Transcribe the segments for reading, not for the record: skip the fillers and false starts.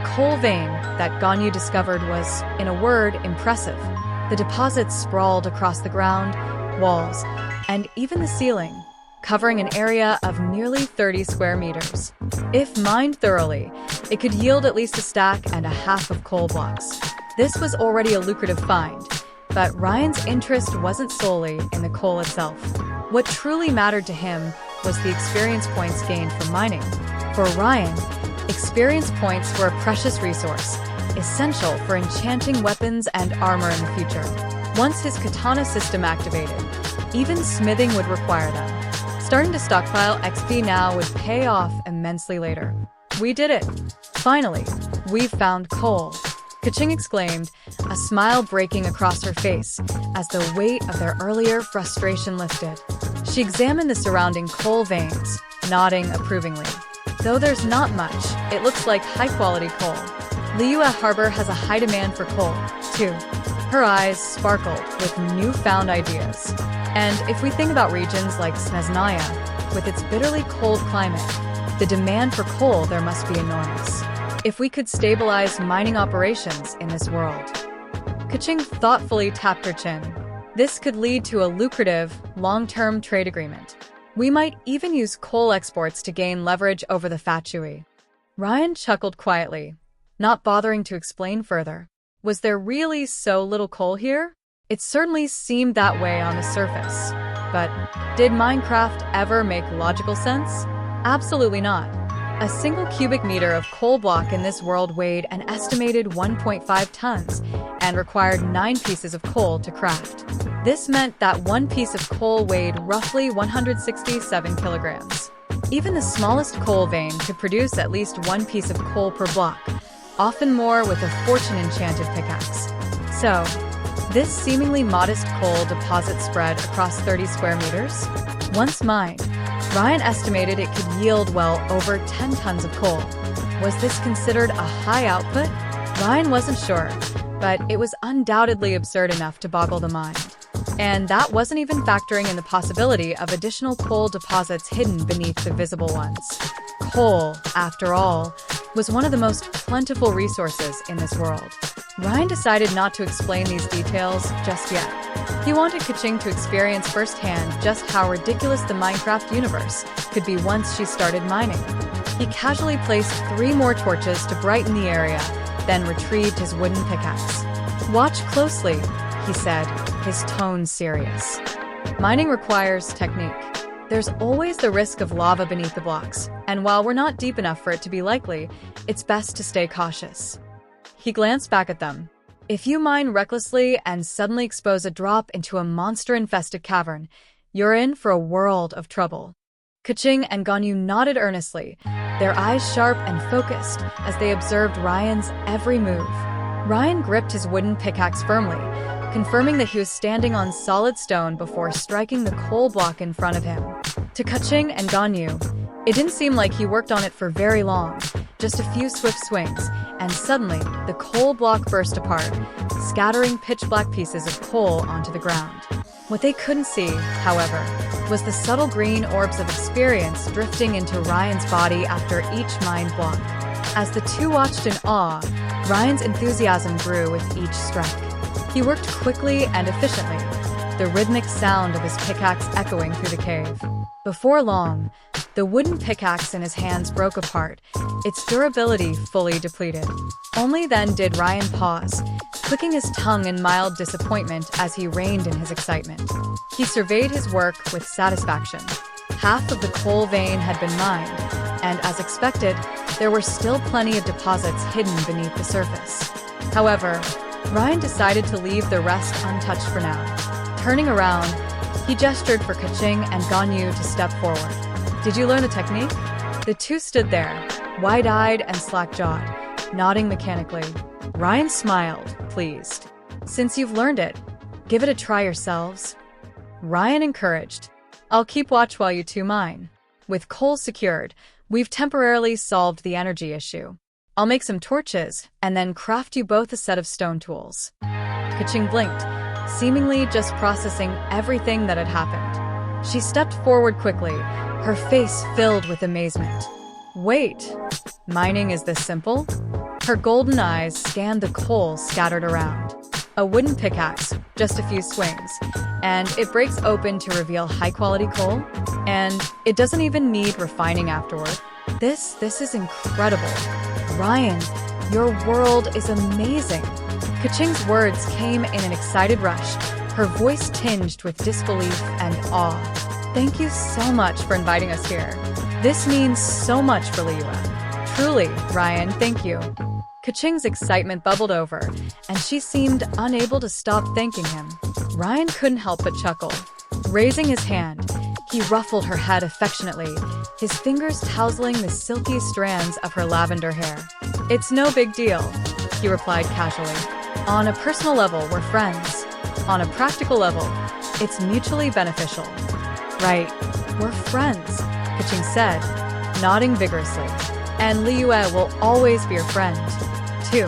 coal vein that Ganyu discovered was, in a word, impressive. The deposits sprawled across the ground, walls, and even the ceiling, covering an area of nearly 30 square meters. If mined thoroughly, it could yield at least a stack and a half of coal blocks. This was already a lucrative find, but Ryen's interest wasn't solely in the coal itself. What truly mattered to him was the experience points gained from mining. For Ryen, experience points were a precious resource, essential for enchanting weapons and armor in the future. Once his katana system activated, even smithing would require them. Starting to stockpile XP now would pay off immensely later. We did it! Finally, we've found coal, Keqing exclaimed, a smile breaking across her face as the weight of their earlier frustration lifted. She examined the surrounding coal veins, nodding approvingly. Though there's not much, it looks like high-quality coal. Liyue Harbor has a high demand for coal, too. Her eyes sparkled with newfound ideas. And if we think about regions like Snezhnaya, with its bitterly cold climate, the demand for coal there must be enormous. If we could stabilize mining operations in this world. Keqing thoughtfully tapped her chin. This could lead to a lucrative, long-term trade agreement. We might even use coal exports to gain leverage over the Fatui. Ryen chuckled quietly, not bothering to explain further. Was there really so little coal here? It certainly seemed that way on the surface. But did Minecraft ever make logical sense? Absolutely not. A single cubic meter of coal block in this world weighed an estimated 1.5 tons and required 9 pieces of coal to craft. This meant that one piece of coal weighed roughly 167 kilograms. Even the smallest coal vein could produce at least one piece of coal per block, often more with a fortune-enchanted pickaxe. So, this seemingly modest coal deposit spread across 30 square meters? Once mined, Ryen estimated it could yield well over 10 tons of coal. Was this considered a high output? Ryen wasn't sure, but it was undoubtedly absurd enough to boggle the mind. And that wasn't even factoring in the possibility of additional coal deposits hidden beneath the visible ones. Coal, after all, was one of the most plentiful resources in this world. Ryen decided not to explain these details just yet. He wanted Keqing to experience firsthand just how ridiculous the Minecraft universe could be once she started mining. He casually placed 3 more torches to brighten the area, then retrieved his wooden pickaxe. "Watch closely," he said, his tone serious. Mining requires technique. There's always the risk of lava beneath the blocks, and while we're not deep enough for it to be likely, it's best to stay cautious. He glanced back at them. If you mine recklessly and suddenly expose a drop into a monster-infested cavern, you're in for a world of trouble. Keqing and Ganyu nodded earnestly, their eyes sharp and focused as they observed Ryen's every move. Ryen gripped his wooden pickaxe firmly, confirming that he was standing on solid stone before striking the coal block in front of him. To Keqing and Ganyu, it didn't seem like he worked on it for very long, just a few swift swings, and suddenly the coal block burst apart, scattering pitch-black pieces of coal onto the ground. What they couldn't see, however, was the subtle green orbs of experience drifting into Ryen's body after each mined block. As the two watched in awe, Ryen's enthusiasm grew with each strike. He worked quickly and efficiently, the rhythmic sound of his pickaxe echoing through the cave. Before long, the wooden pickaxe in his hands broke apart, its durability fully depleted. Only then did Ryen pause, clicking his tongue in mild disappointment as he reined in his excitement. He surveyed his work with satisfaction. Half of the coal vein had been mined, and as expected, there were still plenty of deposits hidden beneath the surface. However, Ryen decided to leave the rest untouched for now. Turning around, he gestured for Keqing and Ganyu to step forward. "Did you learn the technique?" The two stood there, wide-eyed and slack-jawed, nodding mechanically. Ryen smiled, pleased. "Since you've learned it, give it a try yourselves." Ryen encouraged. "I'll keep watch while you two mine. With coal secured, we've temporarily solved the energy issue. I'll make some torches, and then craft you both a set of stone tools." Keqing blinked, seemingly just processing everything that had happened. She stepped forward quickly, her face filled with amazement. "Wait, mining is this simple?" Her golden eyes scanned the coal scattered around. A wooden pickaxe, just a few swings, and it breaks open to reveal high-quality coal, and it doesn't even need refining afterward. This is incredible. Ryen, your world is amazing. Kaching's words came in an excited rush, her voice tinged with disbelief and awe. Thank you so much for inviting us here. This means so much for Liyue. Truly, Ryen, thank you. Kaching's excitement bubbled over, and she seemed unable to stop thanking him. Ryen couldn't help but chuckle. Raising his hand, he ruffled her head affectionately, his fingers tousling the silky strands of her lavender hair. It's no big deal, he replied casually. On a personal level, we're friends. On a practical level, it's mutually beneficial. Right, we're friends, Kaching said, nodding vigorously. And Liyue will always be your friend, too.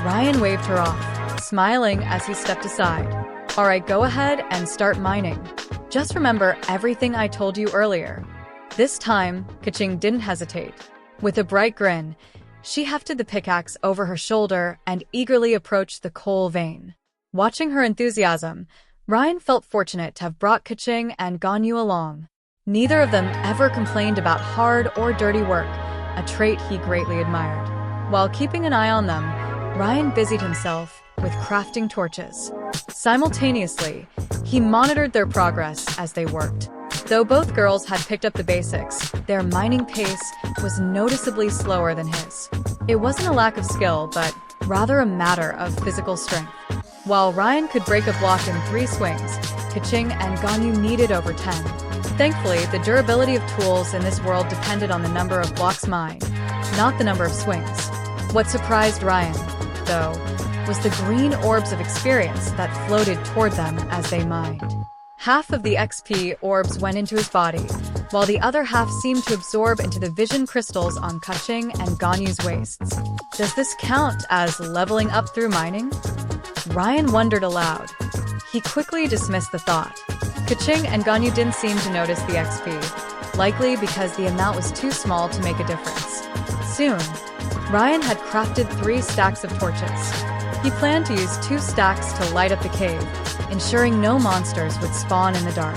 Ryen waved her off, smiling as he stepped aside. All right, go ahead and start mining. Just remember everything I told you earlier. This time, Kaching didn't hesitate. With a bright grin, she hefted the pickaxe over her shoulder and eagerly approached the coal vein. Watching her enthusiasm, Ryen felt fortunate to have brought Kaching and Ganyu along. Neither of them ever complained about hard or dirty work, a trait he greatly admired. While keeping an eye on them, Ryen busied himself with crafting torches. Simultaneously, he monitored their progress as they worked. Though both girls had picked up the basics, their mining pace was noticeably slower than his. It wasn't a lack of skill, but rather a matter of physical strength. While Ryen could break a block in 3 swings, Kaching and Ganyu needed over 10. Thankfully, the durability of tools in this world depended on the number of blocks mined, not the number of swings. What surprised Ryen, though, was the green orbs of experience that floated toward them as they mined. Half of the XP orbs went into his body, while the other half seemed to absorb into the vision crystals on Kaching and Ganyu's waists. Does this count as leveling up through mining? Ryen wondered aloud. He quickly dismissed the thought. Kaching and Ganyu didn't seem to notice the XP, likely because the amount was too small to make a difference. Soon, Ryen had crafted 3 stacks of torches. He planned to use 2 stacks to light up the cave, ensuring no monsters would spawn in the dark.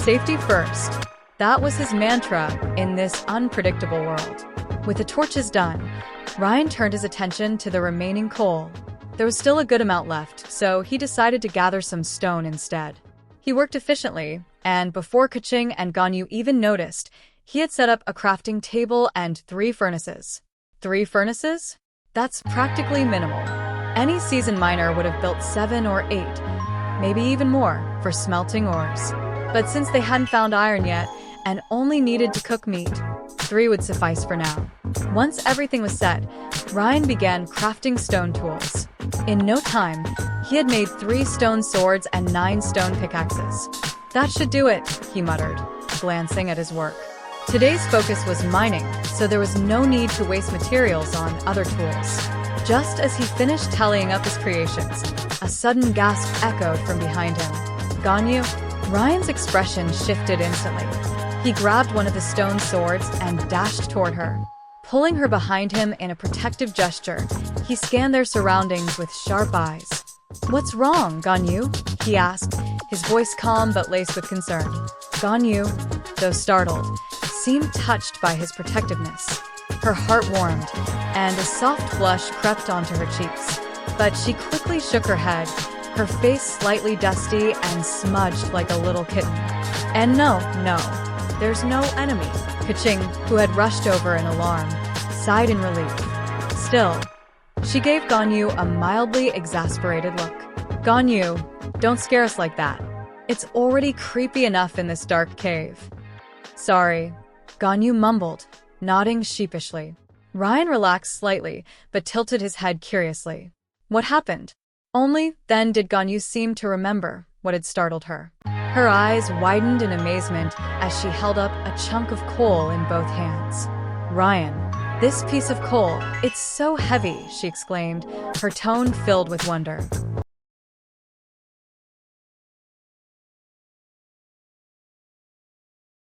Safety first. That was his mantra in this unpredictable world. With the torches done, Ryen turned his attention to the remaining coal. There was still a good amount left, so he decided to gather some stone instead. He worked efficiently, and before Kaching and Ganyu even noticed, he had set up a crafting table and 3 furnaces. 3 furnaces? That's practically minimal. Any seasoned miner would have built 7 or 8, maybe even more, for smelting ores. But since they hadn't found iron yet, and only needed to cook meat, 3 would suffice for now. Once everything was set, Ryen began crafting stone tools. In no time, he had made 3 stone swords and 9 stone pickaxes. That should do it, he muttered, glancing at his work. Today's focus was mining, so there was no need to waste materials on other tools. Just as he finished tallying up his creations, a sudden gasp echoed from behind him. Ganyu? Ryen's expression shifted instantly. He grabbed one of the stone swords and dashed toward her. Pulling her behind him in a protective gesture, he scanned their surroundings with sharp eyes. What's wrong, Ganyu? He asked, his voice calm but laced with concern. Ganyu, though startled, seemed touched by his protectiveness. Her heart warmed, and a soft blush crept onto her cheeks. But she quickly shook her head, her face slightly dusty and smudged like a little kitten. And no, there's no enemy. Kaching, who had rushed over in alarm, sighed in relief. Still, she gave Ganyu a mildly exasperated look. Ganyu, don't scare us like that. It's already creepy enough in this dark cave. Sorry, Ganyu mumbled, nodding sheepishly. Ryen relaxed slightly, but tilted his head curiously. What happened? Only then did Ganyu seem to remember what had startled her. Her eyes widened in amazement as she held up a chunk of coal in both hands. Ryen, this piece of coal, it's so heavy, she exclaimed, her tone filled with wonder.